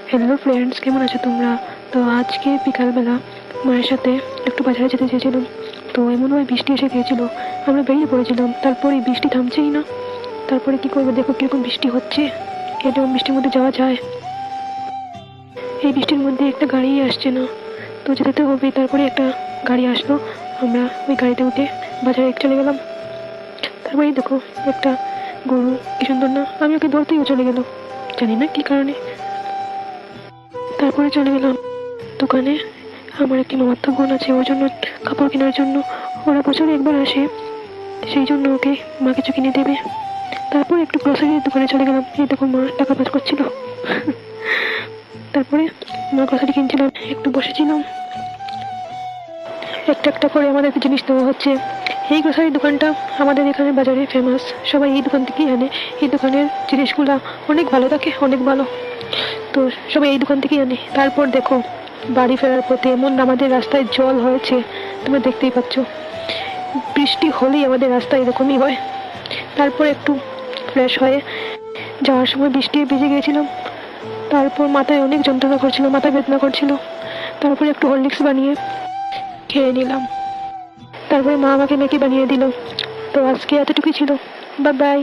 Hello friends, কেমন আছো তোমরা? তো আজকে বিকালবেলা মায়ের সাথে একটু বাজারে যেতে চেয়েছিলাম। তো এমনভাবে বৃষ্টি এসে গিয়েছিল, আমরা বেরিয়ে পড়েছিলাম, তারপরে বৃষ্টি থামছেই না। তারপরে কি করবো, দেখো কিরকম বৃষ্টি হচ্ছে। এরকম বৃষ্টির মধ্যে যাওয়া যায়? এই বৃষ্টির মধ্যে একটা গাড়ি আসছে না, তো যেতে তো হবে। তারপরে একটা গাড়ি আসলো, আমরা ওই গাড়িতে উঠে বাজারে চলে গেলাম। তারপরে দেখো একটা গরু, কি সুন্দর না, আমি ওকে ধরতেই চলে গেল, জানি না কি কারণে। তারপরে চলে গেলাম দোকানে। আমার একটি মামাতো বোন আছে, ওর জন্য কাপড় কেনার জন্য। ওরা বছরে একবার আসে, সেই জন্য ওকে মা কিছু কিনে দেবে। তারপর একটু গ্রসারির দোকানে চলে গেলাম। এই দেখো মা টাকা পাস করছিল। তারপরে মা গ্রসারি কিনছিলাম, একটু বসেছিলাম। একটা একটা করে আমাদেরকে জিনিস দেওয়া হচ্ছে। এই গ্রসারি দোকানটা আমাদের এখানে বাজারে ফেমাস, সবাই এই দোকান থেকেই আনে। এই দোকানের জিনিসগুলা অনেক ভালো থাকে, অনেক ভালো। তো সবাই এই দোকান থেকেই আনে। তারপর দেখো বাড়ি ফেরার পথে এমন আমাদের রাস্তায় জল হয়েছে, তোমরা দেখতেই পাচ্ছ। বৃষ্টি হলেই আমাদের রাস্তা এরকমই হয়। তারপর একটু ফ্রেশ হয়ে যাওয়ার সময় বৃষ্টি ভিজে গিয়েছিলাম। তারপর মাথায় অনেক যন্ত্রণা করছিল, মাথা বেদনা করছিল। তারপরে একটু হরলিক্স বানিয়ে খেয়ে নিলাম। তারপরে মা আমাকে ম্যাগি বানিয়ে দিল। তো আজকে এতটুকুই ছিল। Bye bye.